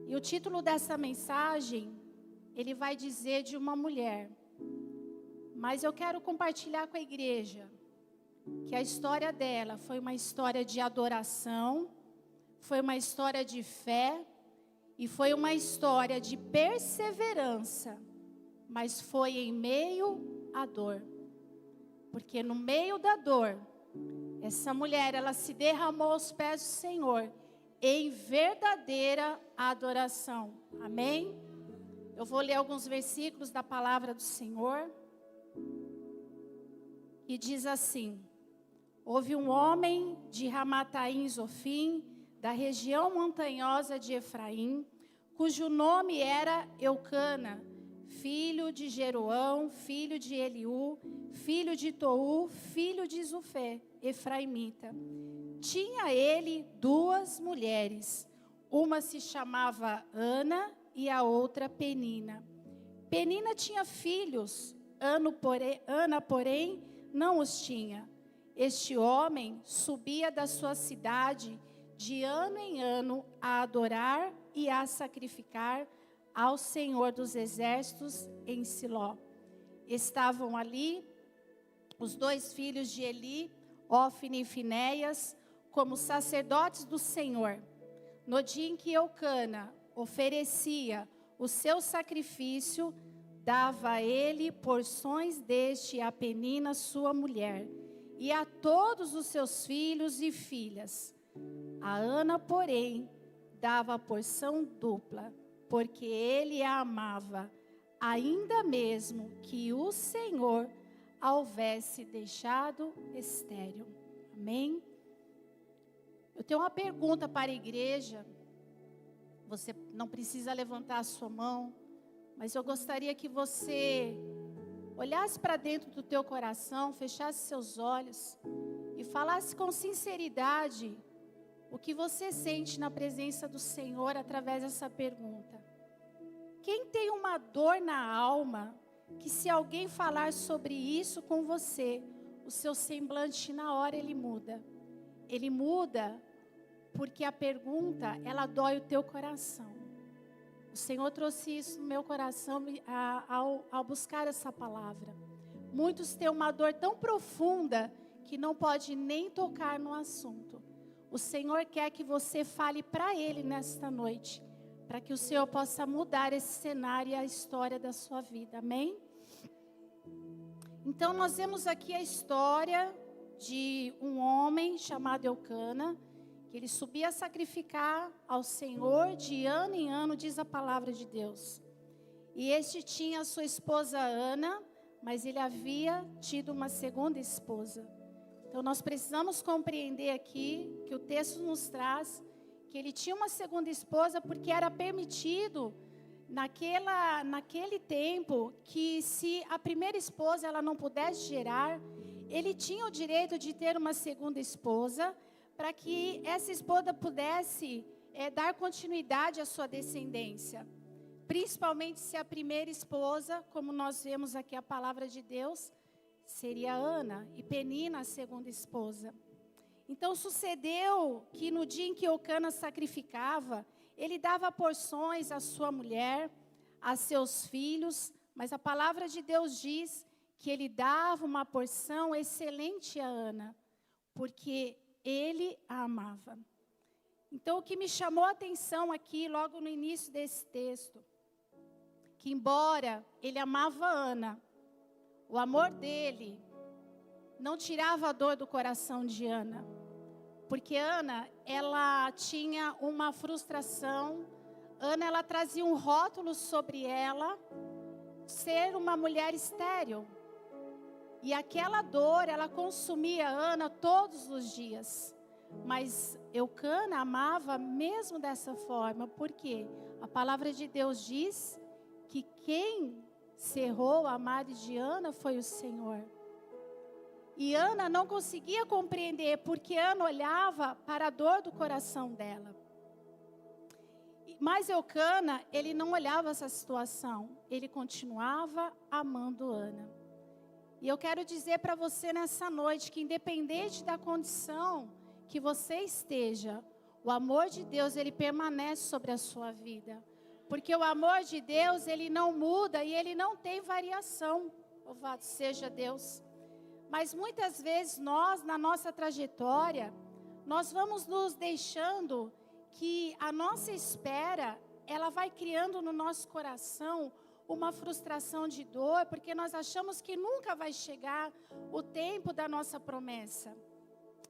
E o título dessa mensagem, ele vai dizer de uma mulher. Mas eu quero compartilhar com a igreja que a história dela foi uma história de adoração, foi uma história de fé e foi uma história de perseverança, mas foi em meio à dor. Porque no meio da dor, essa mulher, ela se derramou aos pés do Senhor em verdadeira adoração. Amém? Eu vou ler alguns versículos da palavra do Senhor. E diz assim: houve um homem de Ramataim Zofim, da região montanhosa de Efraim, cujo nome era Eucana, filho de Jeroão, filho de Eliú, filho de Tou, filho de Zufé, efraimita. Tinha ele 2 mulheres, uma se chamava Ana e a outra Penina. Penina tinha filhos, Ana, porém, não os tinha. Este homem subia da sua cidade de ano em ano a adorar e a sacrificar ao Senhor dos Exércitos em Siló. Estavam ali os 2 filhos de Eli, Ofni e Finéias, como sacerdotes do Senhor. No dia em que Eucana oferecia o seu sacrifício, dava a ele porções deste a Penina, sua mulher, e a todos os seus filhos e filhas. A Ana, porém, dava a porção dupla, porque ele a amava, ainda mesmo que o Senhor a houvesse deixado estéril. Amém? Eu tenho uma pergunta para a igreja. Você não precisa levantar a sua mão, mas eu gostaria que você olhasse para dentro do teu coração, fechasse seus olhos e falasse com sinceridade o que você sente na presença do Senhor através dessa pergunta. Quem tem uma dor na alma, que se alguém falar sobre isso com você, o seu semblante na hora ele muda. Ele muda porque a pergunta, ela dói o teu coração. O Senhor trouxe isso no meu coração ao buscar essa palavra. Muitos têm uma dor tão profunda que não pode nem tocar no assunto. O Senhor quer que você fale para Ele nesta noite, para que o Senhor possa mudar esse cenário e a história da sua vida. Amém? Então nós vemos aqui a história de um homem chamado Eucana, que ele subia a sacrificar ao Senhor de ano em ano, diz a palavra de Deus. E este tinha a sua esposa Ana, mas ele havia tido uma segunda esposa. Então nós precisamos compreender aqui que o texto nos traz que ele tinha uma segunda esposa porque era permitido naquele tempo que se a primeira esposa ela não pudesse gerar, ele tinha o direito de ter uma segunda esposa para que essa esposa pudesse dar continuidade à sua descendência. Principalmente se a primeira esposa, como nós vemos aqui a palavra de Deus, seria Ana e Penina a segunda esposa. Então sucedeu que no dia em que Eucana sacrificava, ele dava porções à sua mulher, a seus filhos, mas a palavra de Deus diz que ele dava uma porção excelente a Ana, porque ele a amava. Então o que me chamou a atenção aqui, logo no início desse texto, que embora ele amava Ana, o amor dele não tirava a dor do coração de Ana. Porque Ana, ela tinha uma frustração. Ana, ela trazia um rótulo sobre ela, ser uma mulher estéril. E aquela dor, ela consumia Ana todos os dias. Mas Eucana amava mesmo dessa forma. Porque a palavra de Deus diz que quem cerrou a madre de Ana foi o Senhor. E Ana não conseguia compreender, porque Ana olhava para a dor do coração dela. Mas Eucana, ele não olhava essa situação, ele continuava amando Ana. E eu quero dizer para você nessa noite, que independente da condição que você esteja, O amor de Deus, ele permanece sobre a sua vida. Porque o amor de Deus, ele não muda e ele não tem variação. Louvado seja Deus. Mas muitas vezes nós, na nossa trajetória, nós vamos nos deixando que a nossa espera, ela vai criando no nosso coração uma frustração de dor, porque nós achamos que nunca vai chegar o tempo da nossa promessa.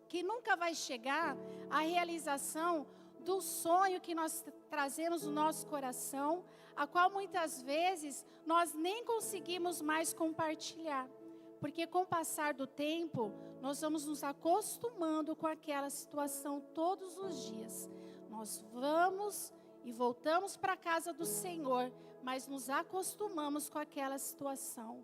Que nunca vai chegar a realização do sonho que nós trazemos no nosso coração, a qual muitas vezes nós nem conseguimos mais compartilhar. Porque com o passar do tempo, nós vamos nos acostumando com aquela situação todos os dias. Nós vamos e voltamos para a casa do Senhor, mas nos acostumamos com aquela situação.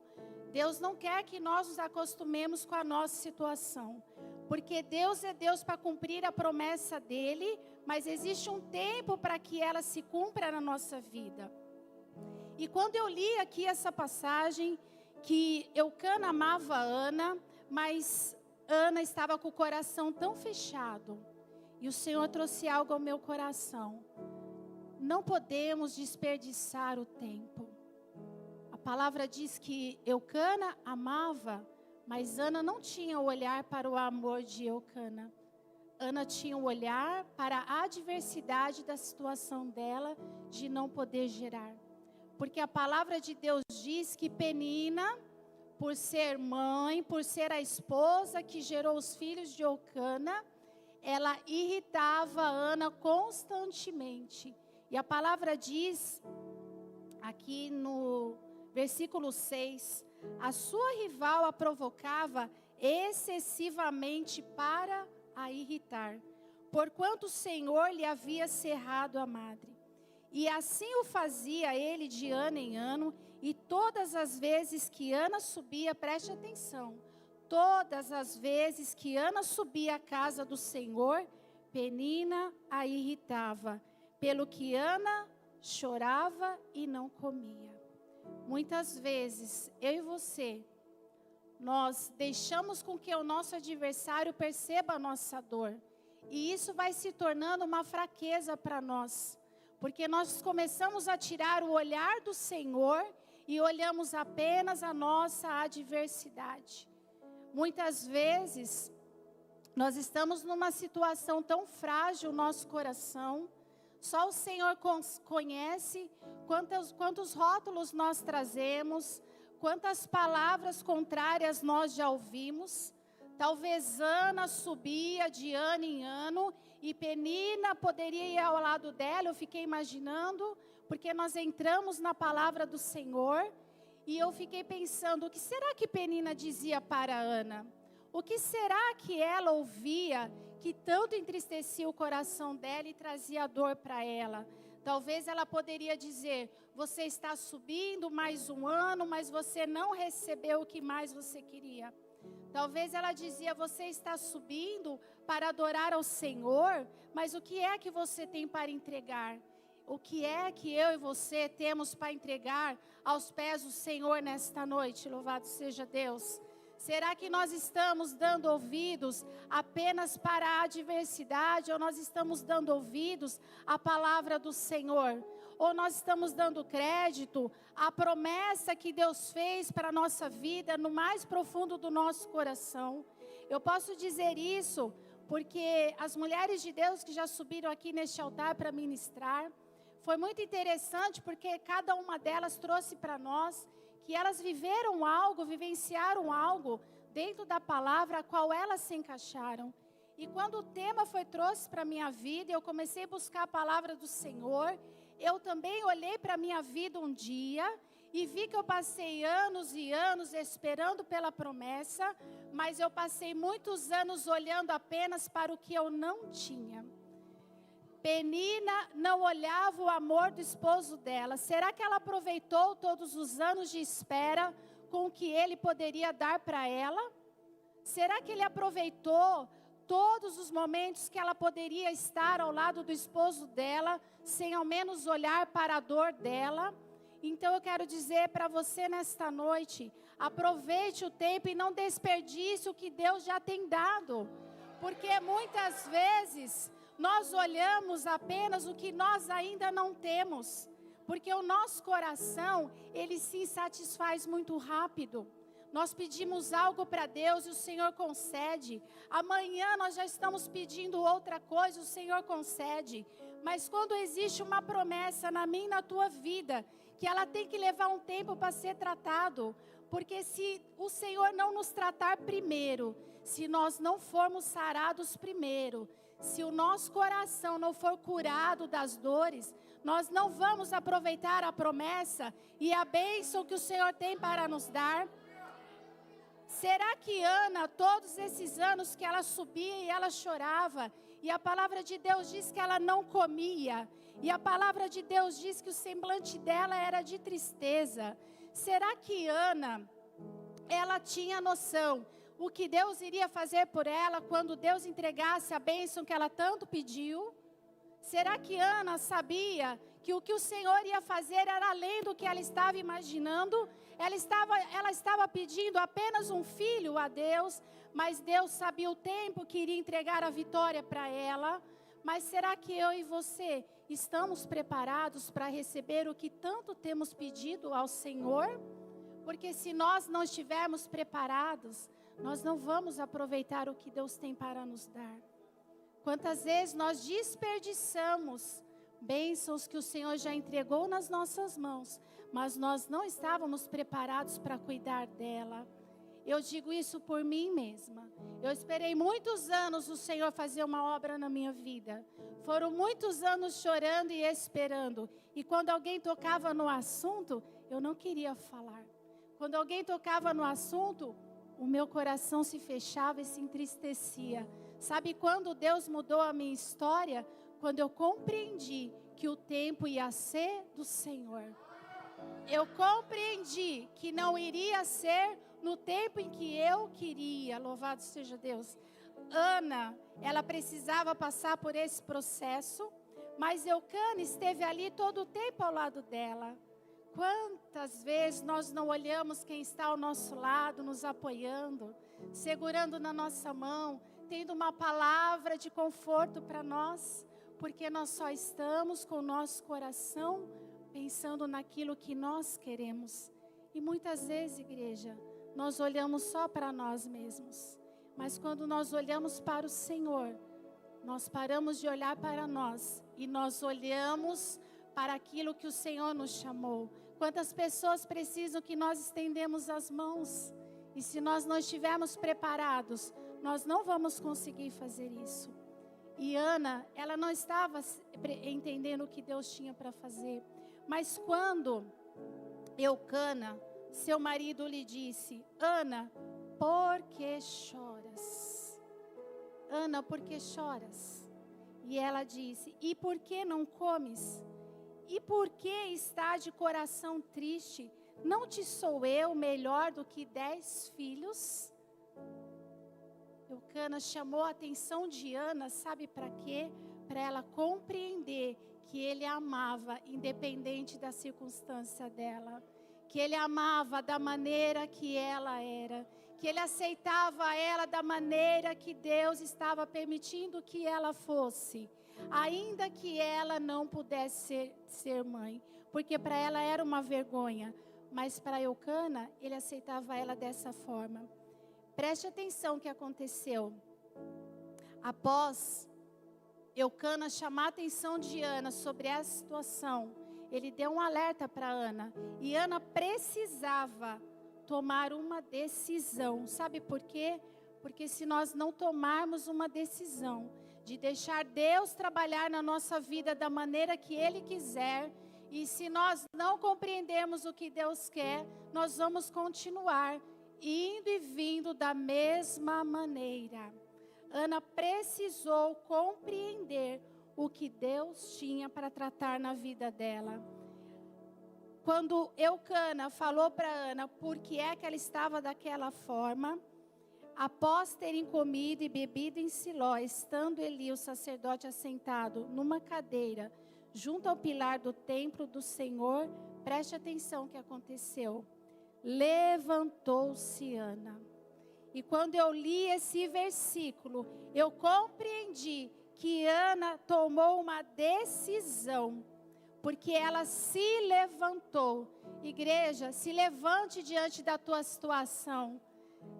Deus não quer que nós nos acostumemos com a nossa situação. Porque Deus é Deus para cumprir a promessa dEle, mas existe um tempo para que ela se cumpra na nossa vida. E quando eu li aqui essa passagem, que Eucana amava Ana, mas Ana estava com o coração tão fechado. E o Senhor trouxe algo ao meu coração. Não podemos desperdiçar o tempo. A palavra diz que Eucana amava, mas Ana não tinha o olhar para o amor de Eucana. Ana tinha o olhar para a adversidade da situação dela de não poder gerar. Porque a palavra de Deus diz que Penina, por ser mãe, por ser a esposa que gerou os filhos de Eucana, ela irritava Ana constantemente. E a palavra diz, aqui no versículo 6, a sua rival a provocava excessivamente para a irritar, porquanto o Senhor lhe havia cerrado a madre. E assim o fazia ele de ano em ano, e todas as vezes que Ana subia, preste atenção, todas as vezes que Ana subia à casa do Senhor, Penina a irritava, pelo que Ana chorava e não comia. Muitas vezes, eu e você, nós deixamos com que o nosso adversário perceba a nossa dor. E isso vai se tornando uma fraqueza para nós. Porque nós começamos a tirar o olhar do Senhor e olhamos apenas a nossa adversidade. Muitas vezes, nós estamos numa situação tão frágil, nosso coração. Só o Senhor conhece quantos rótulos nós trazemos, quantas palavras contrárias nós já ouvimos. Talvez Ana subia de ano em ano e Penina poderia ir ao lado dela, eu fiquei imaginando, porque nós entramos na palavra do Senhor e eu fiquei pensando, o que será que Penina dizia para Ana? O que será que ela ouvia que tanto entristecia o coração dela e trazia dor para ela? Talvez ela poderia dizer, você está subindo mais um ano, mas você não recebeu o que mais você queria. Talvez ela dizia, você está subindo para adorar ao Senhor, mas o que é que você tem para entregar? O que é que eu e você temos para entregar aos pés do Senhor nesta noite? Louvado seja Deus. Será que nós estamos dando ouvidos apenas para a adversidade, ou nós estamos dando ouvidos à palavra do Senhor? Ou nós estamos dando crédito à promessa que Deus fez para a nossa vida no mais profundo do nosso coração? Eu posso dizer isso porque as mulheres de Deus que já subiram aqui neste altar para ministrar, foi muito interessante porque cada uma delas trouxe para nós que elas viveram algo, vivenciaram algo dentro da palavra a qual elas se encaixaram. E quando o tema foi trouxe para a minha vida, eu comecei a buscar a palavra do Senhor, eu também olhei para a minha vida um dia e vi que eu passei anos e anos esperando pela promessa, mas eu passei muitos anos olhando apenas para o que eu não tinha. Penina não olhava o amor do esposo dela. Será que ela aproveitou todos os anos de espera com o que ele poderia dar para ela? Será que ele aproveitou todos os momentos que ela poderia estar ao lado do esposo dela, sem ao menos olhar para a dor dela? Então eu quero dizer para você nesta noite, aproveite o tempo e não desperdice o que Deus já tem dado. Porque muitas vezes nós olhamos apenas o que nós ainda não temos. Porque o nosso coração, ele se satisfaz muito rápido. Nós pedimos algo para Deus e o Senhor concede. Amanhã nós já estamos pedindo outra coisa, o Senhor concede. Mas quando existe uma promessa na minha e na tua vida, que ela tem que levar um tempo para ser tratado. Porque se o Senhor não nos tratar primeiro, se nós não formos sarados primeiro, se o nosso coração não for curado das dores, nós não vamos aproveitar a promessa e a bênção que o Senhor tem para nos dar. Será que Ana, todos esses anos que ela subia e ela chorava, e a palavra de Deus diz que ela não comia, e a palavra de Deus diz que o semblante dela era de tristeza. Será que Ana, ela tinha noção o que Deus iria fazer por ela quando Deus entregasse a bênção que ela tanto pediu? Será que Ana sabia que o que o Senhor ia fazer era além do que ela estava imaginando? Ela estava pedindo apenas um filho a Deus, mas Deus sabia o tempo que iria entregar a vitória para ela. Mas será que eu e você estamos preparados para receber o que tanto temos pedido ao Senhor? Porque se nós não estivermos preparados, nós não vamos aproveitar o que Deus tem para nos dar. Quantas vezes nós desperdiçamos bênçãos que o Senhor já entregou nas nossas mãos, mas nós não estávamos preparados para cuidar dela. Eu digo isso por mim mesma. Eu esperei muitos anos o Senhor fazer uma obra na minha vida. Foram muitos anos chorando e esperando. E quando alguém tocava no assunto, eu não queria falar. Quando alguém tocava no assunto, o meu coração se fechava e se entristecia. Sabe quando Deus mudou a minha história? Quando eu compreendi que o tempo ia ser do Senhor. Eu compreendi que não iria ser no tempo em que eu queria. Louvado seja Deus. Ana, ela precisava passar por esse processo, mas Eucana esteve ali todo o tempo ao lado dela. Quantas vezes nós não olhamos quem está ao nosso lado, nos apoiando, segurando na nossa mão, tendo uma palavra de conforto para nós, porque nós só estamos com o nosso coração pensando naquilo que nós queremos. E muitas vezes, igreja, nós olhamos só para nós mesmos. Mas quando nós olhamos para o Senhor, nós paramos de olhar para nós e nós olhamos para aquilo que o Senhor nos chamou. Quantas pessoas precisam que nós estendemos as mãos? E se nós não estivermos preparados, nós não vamos conseguir fazer isso. E Ana, ela não estava entendendo o que Deus tinha para fazer. Mas quando Eucana, seu marido, lhe disse: Ana, por que choras? Ana, por que choras? E ela disse: e por que não comes? E por que está de coração triste? Não te sou eu melhor do que 10 filhos? Eucana chamou a atenção de Ana, sabe para quê? Para ela compreender que ele a amava, independente da circunstância dela. Que ele a amava da maneira que ela era. Que ele aceitava ela da maneira que Deus estava permitindo que ela fosse. Ainda que ela não pudesse ser mãe. Porque para ela era uma vergonha. Mas para Eucana, ele aceitava ela dessa forma. Preste atenção o que aconteceu. Após Eucana chamar a atenção de Ana sobre essa situação, ele deu um alerta para Ana. E Ana precisava tomar uma decisão. Sabe por quê? Porque se nós não tomarmos uma decisão de deixar Deus trabalhar na nossa vida da maneira que Ele quiser, e se nós não compreendermos o que Deus quer, nós vamos continuar indo e vindo da mesma maneira. Ana precisou compreender o que Deus tinha para tratar na vida dela. Quando Eucana falou para Ana por que é que ela estava daquela forma, após terem comido e bebido em Siló, estando Eli, o sacerdote, assentado numa cadeira, junto ao pilar do templo do Senhor, preste atenção o que aconteceu. Levantou-se Ana. E quando eu li esse versículo, eu compreendi que Ana tomou uma decisão, porque ela se levantou. Igreja, se levante diante da tua situação.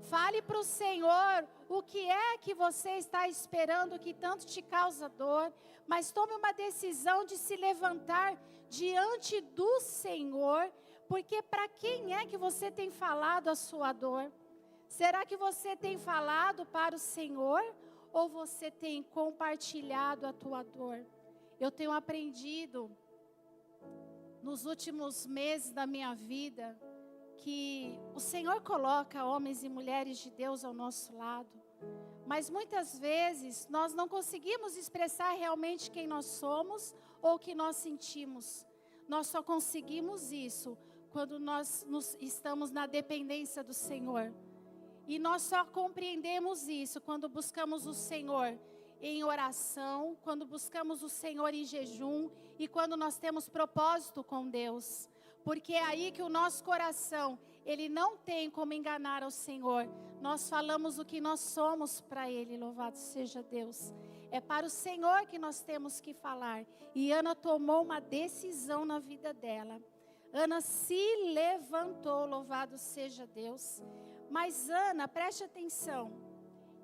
Fale para o Senhor o que é que você está esperando que tanto te causa dor, mas tome uma decisão de se levantar diante do Senhor, porque para quem é que você tem falado a sua dor? Será que você tem falado para o Senhor ou você tem compartilhado a tua dor? Eu tenho aprendido nos últimos meses da minha vida que o Senhor coloca homens e mulheres de Deus ao nosso lado, mas muitas vezes nós não conseguimos expressar realmente quem nós somos ou o que nós sentimos. Nós só conseguimos isso quando nós estamos na dependência do Senhor. E nós só compreendemos isso quando buscamos o Senhor em oração, quando buscamos o Senhor em jejum e quando nós temos propósito com Deus. Porque é aí que o nosso coração, ele não tem como enganar ao Senhor. Nós falamos o que nós somos para Ele, louvado seja Deus. É para o Senhor que nós temos que falar. E Ana tomou uma decisão na vida dela. Ana se levantou, louvado seja Deus. Mas Ana, preste atenção,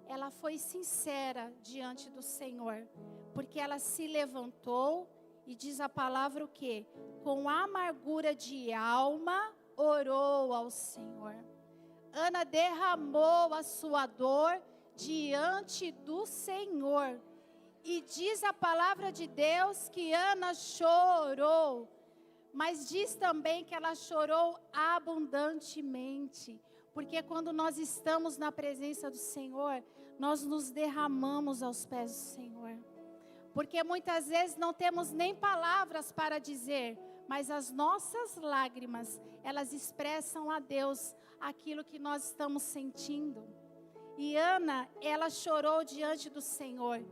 ela foi sincera diante do Senhor. Porque ela se levantou e diz a palavra o quê? Com amargura de alma, orou ao Senhor. Ana derramou a sua dor diante do Senhor. E diz a palavra de Deus que Ana chorou. Mas diz também que ela chorou abundantemente. Porque quando nós estamos na presença do Senhor, nós nos derramamos aos pés do Senhor. Porque muitas vezes não temos nem palavras para dizer, mas as nossas lágrimas, elas expressam a Deus aquilo que nós estamos sentindo. E Ana, ela chorou diante do Senhor.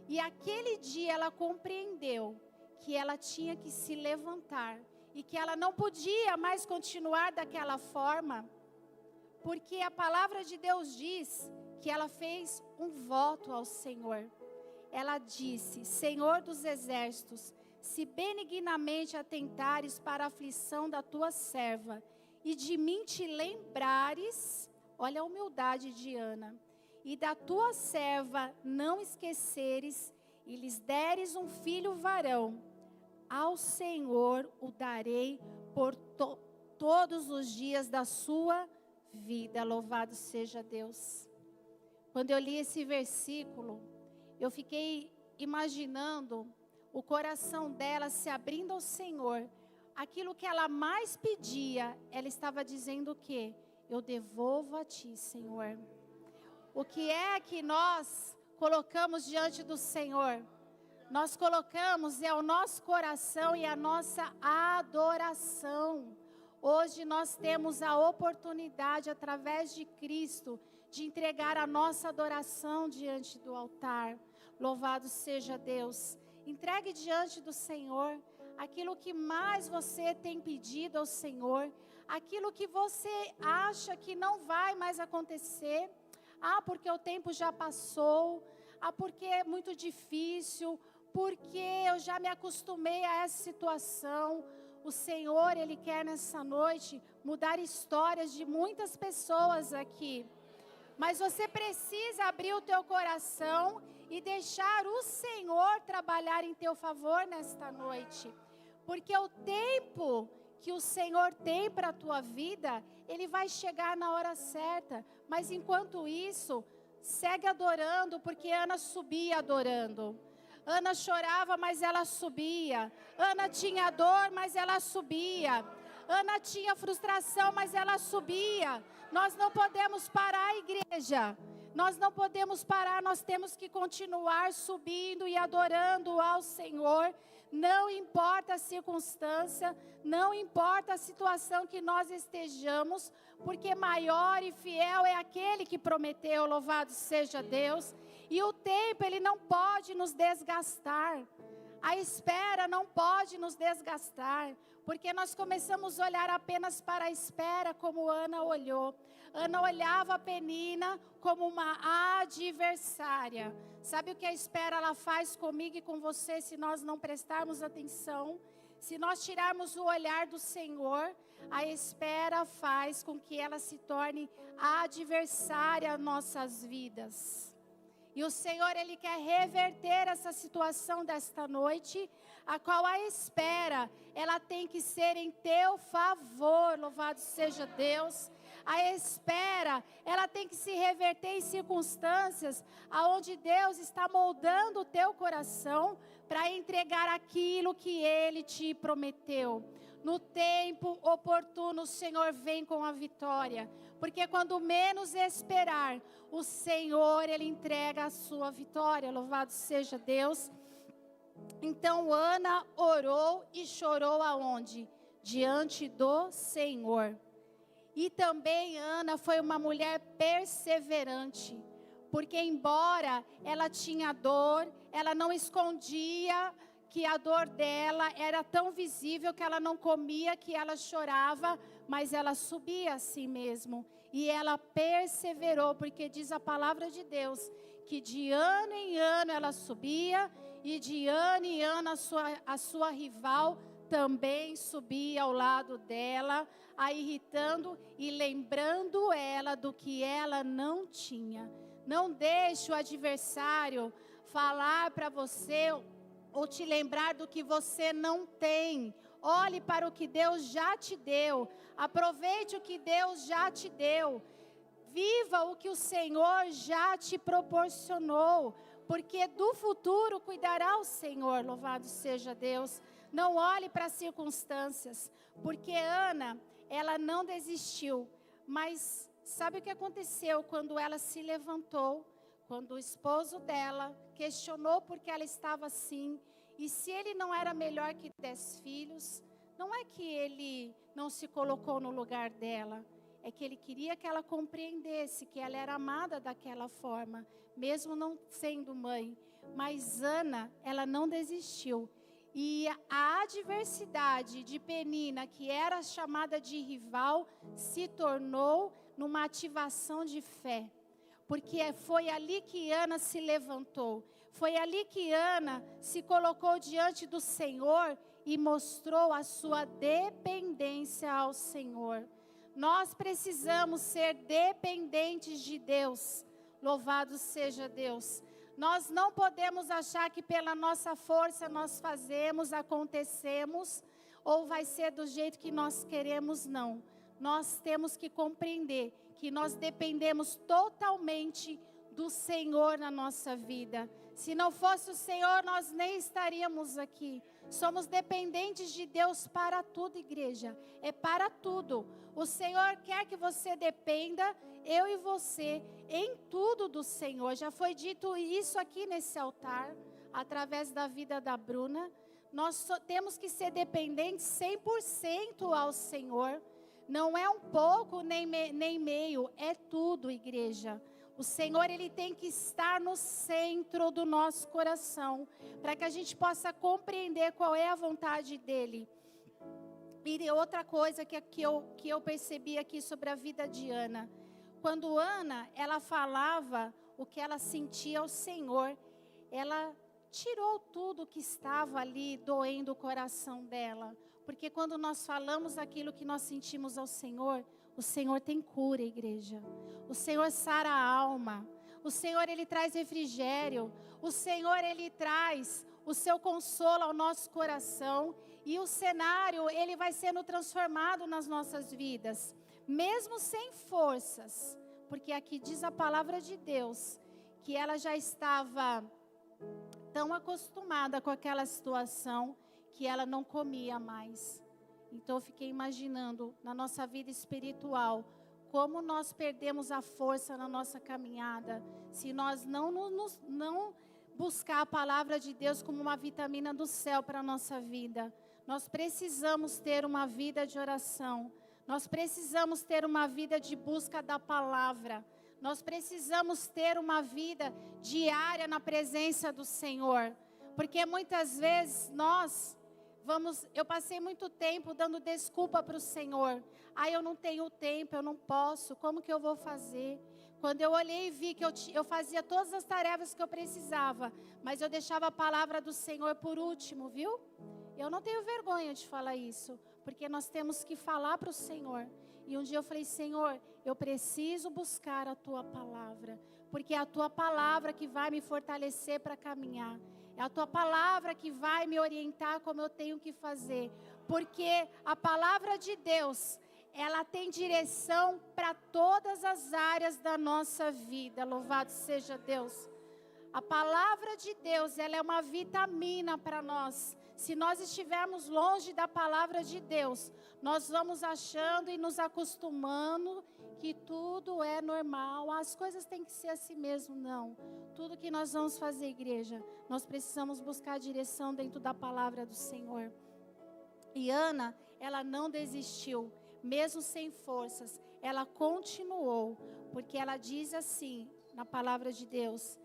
E aquele dia ela compreendeu que ela tinha que se levantar e que ela não podia mais continuar daquela forma, porque a palavra de Deus diz que ela fez um voto ao Senhor. Ela disse: Senhor dos exércitos, se benignamente atentares para a aflição da tua serva e de mim te lembrares, olha a humildade de Ana, e da tua serva não esqueceres e lhes deres um filho varão, ao Senhor o darei por todos os dias da sua vida. Louvado seja Deus. Quando eu li esse versículo, eu fiquei imaginando o coração dela se abrindo ao Senhor. Aquilo que ela mais pedia, ela estava dizendo o quê? Eu devolvo a ti, Senhor. O que é que nós colocamos diante do Senhor? Nós colocamos o nosso coração e a nossa adoração. Hoje nós temos a oportunidade, através de Cristo, de entregar a nossa adoração diante do altar. Louvado seja Deus. Entregue diante do Senhor aquilo que mais você tem pedido ao Senhor, aquilo que você acha que não vai mais acontecer. Porque o tempo já passou, porque é muito difícil, porque eu já me acostumei a essa situação. O Senhor, Ele quer nessa noite mudar histórias de muitas pessoas aqui. Mas você precisa abrir o teu coração e deixar o Senhor trabalhar em teu favor nesta noite. Porque o tempo que o Senhor tem para a tua vida, Ele vai chegar na hora certa. Mas enquanto isso, segue adorando, porque Ana subia adorando. Ana chorava, mas ela subia. Ana tinha dor, mas ela subia. Ana tinha frustração, mas ela subia. Nós não podemos parar, igreja. Nós não podemos parar, nós temos que continuar subindo e adorando ao Senhor. Não importa a circunstância, não importa a situação que nós estejamos, porque maior e fiel é aquele que prometeu, louvado seja Deus. E o tempo, ele não pode nos desgastar. A espera não pode nos desgastar, porque nós começamos a olhar apenas para a espera, como Ana olhou. Ana olhava a Penina como uma adversária. Sabe o que a espera ela faz comigo e com você se nós não prestarmos atenção? Se nós tirarmos o olhar do Senhor, a espera faz com que ela se torne adversária às nossas vidas. E o Senhor, Ele quer reverter essa situação desta noite, a qual a espera, ela tem que ser em teu favor, louvado seja Deus. A espera, ela tem que se reverter em circunstâncias aonde Deus está moldando o teu coração para entregar aquilo que Ele te prometeu. No tempo oportuno, o Senhor vem com a vitória, porque quando menos esperar, o Senhor, Ele entrega a sua vitória, louvado seja Deus. Então Ana orou e chorou aonde? Diante do Senhor. E também Ana foi uma mulher perseverante, porque embora ela tinha dor, ela não escondia que a dor dela era tão visível que ela não comia, que ela chorava, mas ela subia assim mesmo. E ela perseverou, porque diz a palavra de Deus, que de ano em ano ela subia, e de ano em ano a sua rival também subia ao lado dela, a irritando e lembrando ela do que ela não tinha. Não deixe o adversário falar para você ou te lembrar do que você não tem. Olhe para o que Deus já te deu. Aproveite o que Deus já te deu. Viva o que o Senhor já te proporcionou. Porque do futuro cuidará o Senhor, louvado seja Deus. Não olhe para as circunstâncias. Porque Ana, ela não desistiu. Mas sabe o que aconteceu quando ela se levantou? Quando o esposo dela questionou por que ela estava assim, e se ele não era melhor que 10 filhos, não é que ele não se colocou no lugar dela, é que ele queria que ela compreendesse que ela era amada daquela forma, mesmo não sendo mãe. Mas Ana, ela não desistiu. E a adversidade de Penina, que era chamada de rival, se tornou numa ativação de fé. Porque foi ali que Ana se levantou. Foi ali que Ana se colocou diante do Senhor e mostrou a sua dependência ao Senhor. Nós precisamos ser dependentes de Deus. Louvado seja Deus. Nós não podemos achar que pela nossa força nós fazemos, acontecemos, ou vai ser do jeito que nós queremos, não. Nós temos que compreender que nós dependemos totalmente do Senhor na nossa vida. Se não fosse o Senhor, nós nem estaríamos aqui. Somos dependentes de Deus para tudo, igreja. É para tudo. O Senhor quer que você dependa, eu e você, em tudo do Senhor. Já foi dito isso aqui nesse altar, através da vida da Bruna. Nós temos que ser dependentes 100% ao Senhor. Não é um pouco nem meio, é tudo, igreja. O Senhor, Ele tem que estar no centro do nosso coração, para que a gente possa compreender qual é a vontade dEle. E outra coisa que eu percebi aqui sobre a vida de Ana. Quando Ana, ela falava o que ela sentia ao Senhor, ela tirou tudo que estava ali doendo o coração dela. Porque quando nós falamos aquilo que nós sentimos ao Senhor, o Senhor tem cura, igreja. O Senhor sara a alma. O Senhor, Ele traz refrigério. O Senhor, Ele traz o seu consolo ao nosso coração. E o cenário, ele vai sendo transformado nas nossas vidas. Mesmo sem forças. Porque aqui diz a palavra de Deus, que ela já estava tão acostumada com aquela situação, que ela não comia mais. Então eu fiquei imaginando na nossa vida espiritual, como nós perdemos a força na nossa caminhada, se nós não buscar a palavra de Deus como uma vitamina do céu para a nossa vida. Nós precisamos ter uma vida de oração, nós precisamos ter uma vida de busca da palavra, nós precisamos ter uma vida diária na presença do Senhor. Porque muitas vezes eu passei muito tempo dando desculpa para o Senhor. Eu não tenho tempo, eu não posso, como que eu vou fazer? Quando eu olhei e vi que eu fazia todas as tarefas que eu precisava, mas eu deixava a palavra do Senhor por último, viu? Eu não tenho vergonha de falar isso, porque nós temos que falar para o Senhor. E um dia eu falei, Senhor, eu preciso buscar a Tua palavra, porque é a Tua palavra que vai me fortalecer para caminhar. É a Tua palavra que vai me orientar como eu tenho que fazer. Porque a palavra de Deus, ela tem direção para todas as áreas da nossa vida. Louvado seja Deus. A palavra de Deus, ela é uma vitamina para nós. Se nós estivermos longe da palavra de Deus, nós vamos achando e nos acostumando que tudo é normal. As coisas têm que ser assim mesmo, não. Tudo que nós vamos fazer, igreja, nós precisamos buscar a direção dentro da palavra do Senhor. E Ana, ela não desistiu, mesmo sem forças, ela continuou, porque ela diz assim, na palavra de Deus,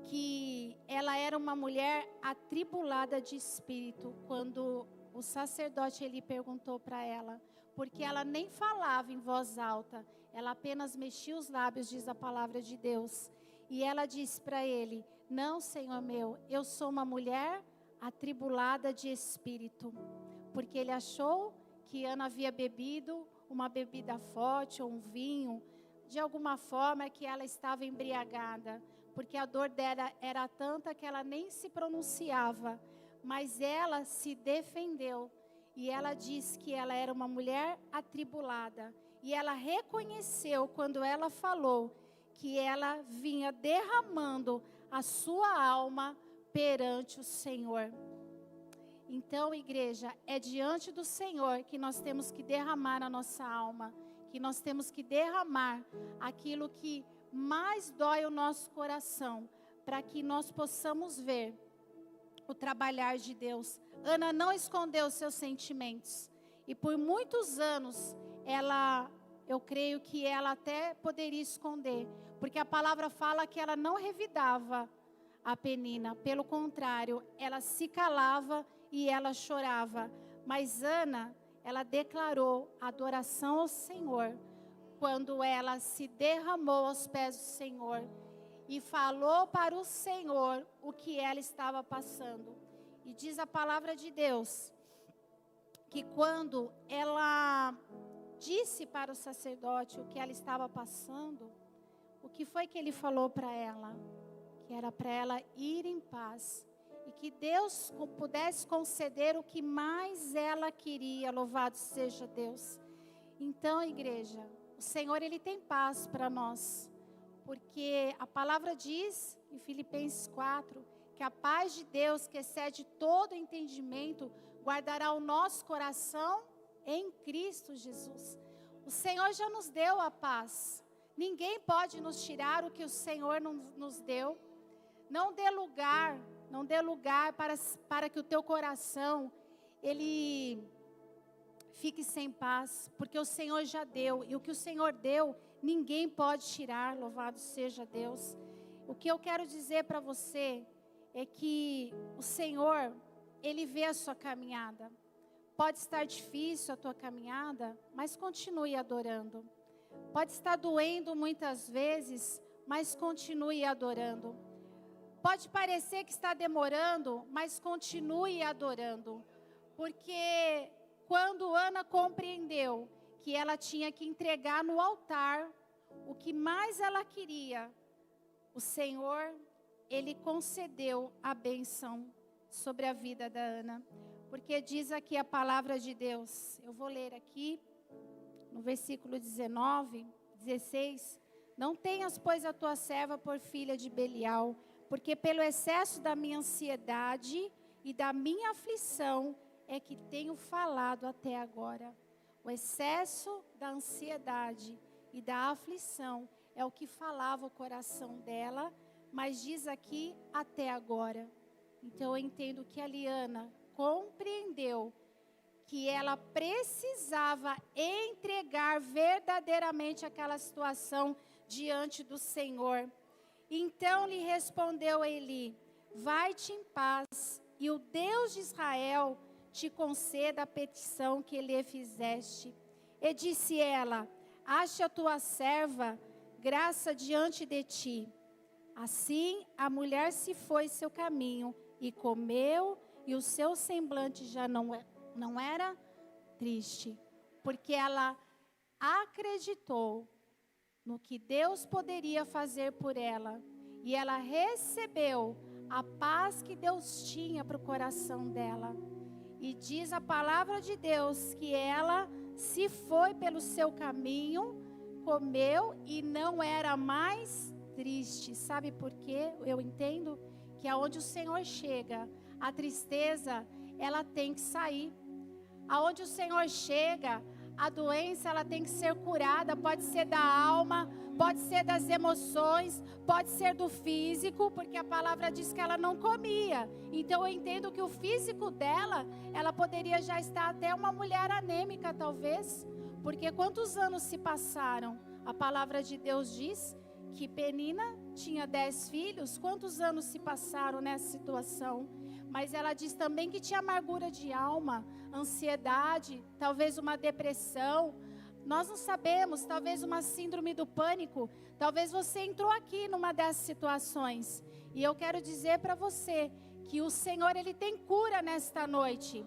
que ela era uma mulher atribulada de espírito, quando o sacerdote ele perguntou para ela, porque ela nem falava em voz alta, ela apenas mexia os lábios, diz a palavra de Deus, e ela disse para ele, não, Senhor meu, eu sou uma mulher atribulada de espírito, porque ele achou que Ana havia bebido uma bebida forte ou um vinho, de alguma forma que ela estava embriagada, porque a dor dela era tanta que ela nem se pronunciava, mas ela se defendeu, e ela disse que ela era uma mulher atribulada, e ela reconheceu quando ela falou, que ela vinha derramando a sua alma perante o Senhor. Então, igreja, é diante do Senhor que nós temos que derramar a nossa alma, que nós temos que derramar aquilo que mais dói o nosso coração, para que nós possamos ver o trabalhar de Deus. Ana não escondeu seus sentimentos, e por muitos anos, eu creio que ela até poderia esconder, porque a palavra fala que ela não revidava a Penina, pelo contrário, ela se calava e ela chorava, mas Ana, ela declarou adoração ao Senhor, quando ela se derramou aos pés do Senhor, e falou para o Senhor o que ela estava passando, e diz a palavra de Deus, que quando ela disse para o sacerdote o que ela estava passando, o que foi que ele falou para ela? Que era para ela ir em paz, e que Deus pudesse conceder o que mais ela queria, louvado seja Deus. Então, igreja, o Senhor, Ele tem paz para nós, porque a palavra diz, em Filipenses 4, que a paz de Deus, que excede todo entendimento, guardará o nosso coração em Cristo Jesus. O Senhor já nos deu a paz, ninguém pode nos tirar o que o Senhor nos deu. Não dê lugar para que o teu coração, ele fique sem paz, porque o Senhor já deu, e o que o Senhor deu, ninguém pode tirar, louvado seja Deus. O que eu quero dizer para você, é que o Senhor, Ele vê a sua caminhada. Pode estar difícil a tua caminhada, mas continue adorando. Pode estar doendo muitas vezes, mas continue adorando. Pode parecer que está demorando, mas continue adorando. Porque quando Ana compreendeu que ela tinha que entregar no altar o que mais ela queria, o Senhor, Ele concedeu a bênção sobre a vida da Ana. Porque diz aqui a palavra de Deus, eu vou ler aqui, no versículo 19, 16. Não tenhas, pois, a tua serva por filha de Belial, porque pelo excesso da minha ansiedade e da minha aflição é que tenho falado até agora. O excesso da ansiedade e da aflição é o que falava o coração dela, mas diz aqui até agora. Então eu entendo que a Liana compreendeu que ela precisava entregar verdadeiramente aquela situação diante do Senhor. Então lhe respondeu Eli: vai-te em paz, e o Deus de Israel te conceda a petição que lhe fizeste. E disse ela: ache a tua serva graça diante de ti. Assim a mulher se foi seu caminho e comeu, e o seu semblante já não era triste, porque ela acreditou no que Deus poderia fazer por ela, e ela recebeu a paz que Deus tinha para o coração dela. E diz a palavra de Deus que ela se foi pelo seu caminho, comeu e não era mais triste. Sabe por quê? Eu entendo que aonde o Senhor chega, a tristeza, ela tem que sair. Aonde o Senhor chega, a doença, ela tem que ser curada. Pode ser da alma, pode ser das emoções, pode ser do físico, porque a palavra diz que ela não comia. Então eu entendo que o físico dela, ela poderia já estar até uma mulher anêmica talvez, porque quantos anos se passaram? A palavra de Deus diz que Penina tinha 10 filhos. Quantos anos se passaram nessa situação? Mas ela diz também que tinha amargura de alma, ansiedade, talvez uma depressão. Nós não sabemos, talvez uma síndrome do pânico. Talvez você entrou aqui numa dessas situações. E eu quero dizer para você que o Senhor, Ele tem cura nesta noite.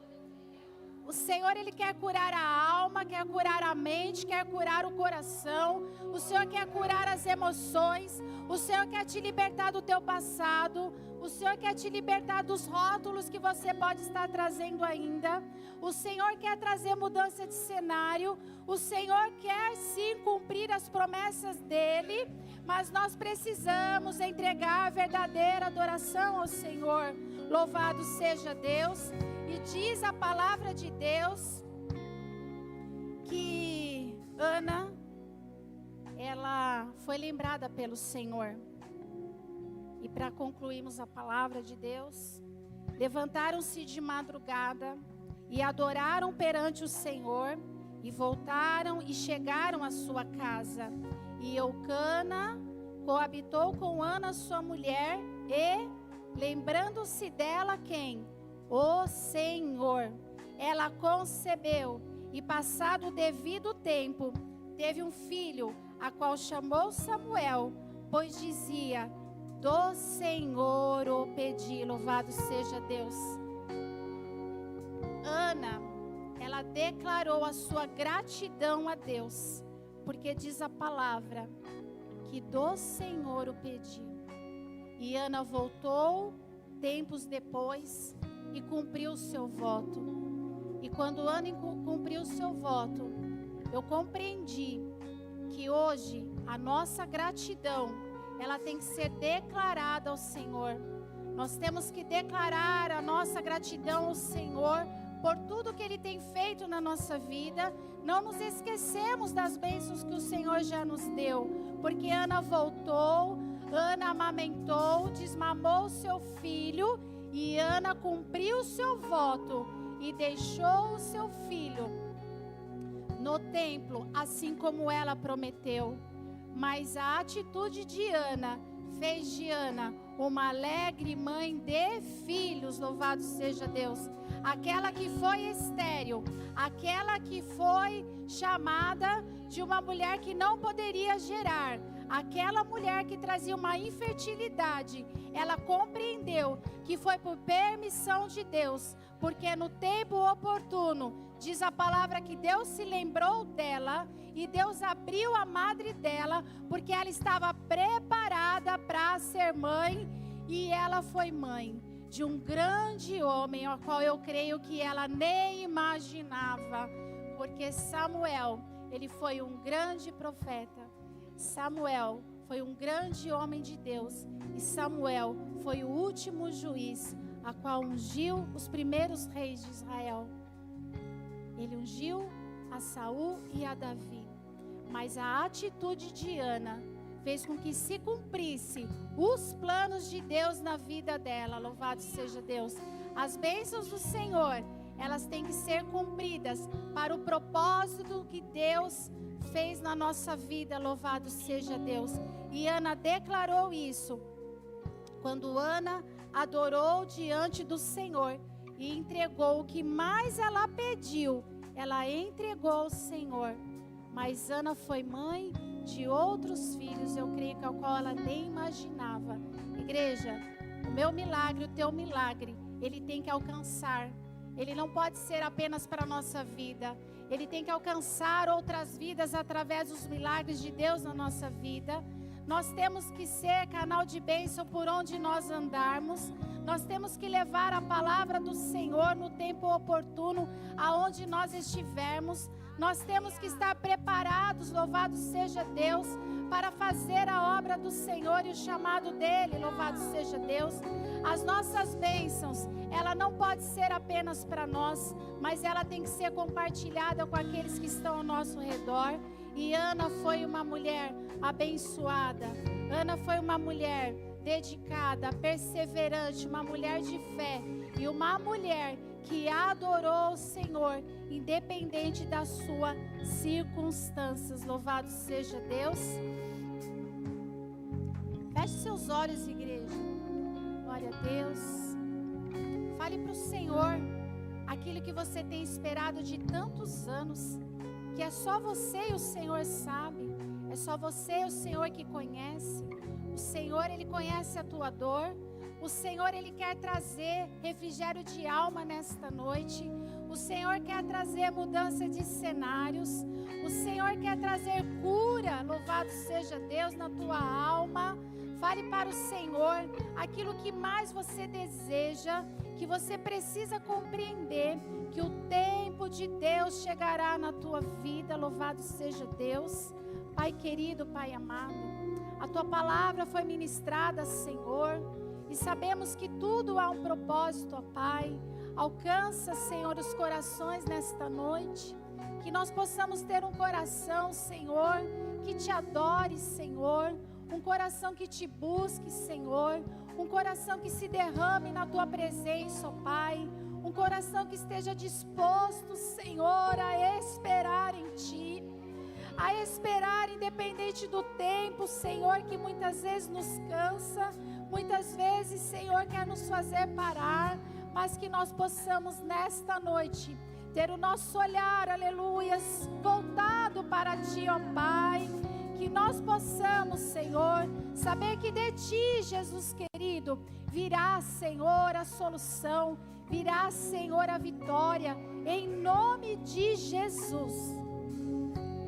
O Senhor, Ele quer curar a alma, quer curar a mente, quer curar o coração. O Senhor quer curar as emoções. O Senhor quer te libertar do teu passado. O Senhor quer te libertar dos rótulos que você pode estar trazendo ainda. O Senhor quer trazer mudança de cenário. O Senhor quer sim cumprir as promessas dEle. Mas nós precisamos entregar a verdadeira adoração ao Senhor. Louvado seja Deus. E diz a palavra de Deus que Ana, ela foi lembrada pelo Senhor. E para concluirmos a palavra de Deus, levantaram-se de madrugada e adoraram perante o Senhor, e voltaram e chegaram à sua casa. E Eucana coabitou com Ana, sua mulher, e lembrando-se dela quem? O Senhor. Ela concebeu, e passado o devido tempo, teve um filho, a qual chamou Samuel, pois dizia: do Senhor o pedi. Louvado seja Deus. Ana, ela declarou a sua gratidão a Deus, porque diz a palavra que do Senhor o pedi. E Ana voltou tempos depois e cumpriu o seu voto. E quando Ana cumpriu o seu voto, eu compreendi que hoje a nossa gratidão, ela tem que ser declarada ao Senhor. Nós temos que declarar a nossa gratidão ao Senhor por tudo que Ele tem feito na nossa vida. Não nos esquecemos das bênçãos que o Senhor já nos deu, porque Ana voltou, Ana amamentou, desmamou o seu filho, e Ana cumpriu o seu voto e deixou o seu filho no templo, assim como ela prometeu. Mas a atitude de Ana fez de Ana uma alegre mãe de filhos. Louvado seja Deus. Aquela que foi estéril, aquela que foi chamada de uma mulher que não poderia gerar, aquela mulher que trazia uma infertilidade, ela compreendeu que foi por permissão de Deus, porque no tempo oportuno, diz a palavra que Deus se lembrou dela, e Deus abriu a madre dela, porque ela estava preparada para ser mãe, e ela foi mãe de um grande homem, ao qual eu creio que ela nem imaginava, porque Samuel, ele foi um grande profeta. Samuel foi um grande homem de Deus, e Samuel foi o último juiz, a qual ungiu os primeiros reis de Israel. Ele ungiu a Saul e a Davi, mas a atitude de Ana fez com que se cumprisse os planos de Deus na vida dela. Louvado seja Deus. As bênçãos do Senhor, elas têm que ser cumpridas para o propósito que Deus fez na nossa vida. Louvado seja Deus. E Ana declarou isso. Quando Ana adorou diante do Senhor e entregou o que mais ela pediu. Ela entregou ao Senhor. Mas Ana foi mãe de outros filhos, eu creio que ao qual ela nem imaginava. Igreja, o meu milagre, o teu milagre, ele tem que alcançar. Ele não pode ser apenas para a nossa vida. Ele tem que alcançar outras vidas através dos milagres de Deus na nossa vida. Nós temos que ser canal de bênção por onde nós andarmos. Nós temos que levar a palavra do Senhor no tempo oportuno, aonde nós estivermos. Nós temos que estar preparados, louvado seja Deus, para fazer a obra do Senhor e o chamado dEle, louvado seja Deus. As nossas bênçãos, ela não pode ser apenas para nós, mas ela tem que ser compartilhada com aqueles que estão ao nosso redor. E Ana foi uma mulher abençoada. Ana foi uma mulher dedicada, perseverante, uma mulher de fé e uma mulher que adorou o Senhor, independente das suas circunstâncias. Louvado seja Deus. Feche seus olhos, igreja. Glória a Deus. Fale para o Senhor aquilo que você tem esperado de tantos anos, que é só você e o Senhor sabe. É só você e o Senhor que conhece. O Senhor, Ele conhece a tua dor. O Senhor, Ele quer trazer refrigério de alma nesta noite. O Senhor quer trazer mudança de cenários. O Senhor quer trazer cura, louvado seja Deus, na tua alma. Fale para o Senhor aquilo que mais você deseja, que você precisa compreender, que o tempo de Deus chegará na tua vida, louvado seja Deus. Pai querido, Pai amado, a tua palavra foi ministrada, Senhor, e sabemos que tudo há um propósito, ó Pai. Alcança, Senhor, os corações nesta noite, que nós possamos ter um coração, Senhor, que te adore, Senhor, um coração que te busque, Senhor, um coração que se derrame na tua presença, ó Pai, um coração que esteja disposto, Senhor, a esperar em Ti, a esperar independente do tempo, Senhor, que muitas vezes nos cansa, muitas vezes, Senhor, quer nos fazer parar, mas que nós possamos nesta noite ter o nosso olhar, aleluias, voltado para Ti, ó Pai, que nós possamos, Senhor, saber que de Ti, Jesus querido, virá, Senhor, a solução, virá, Senhor, a vitória, em nome de Jesus.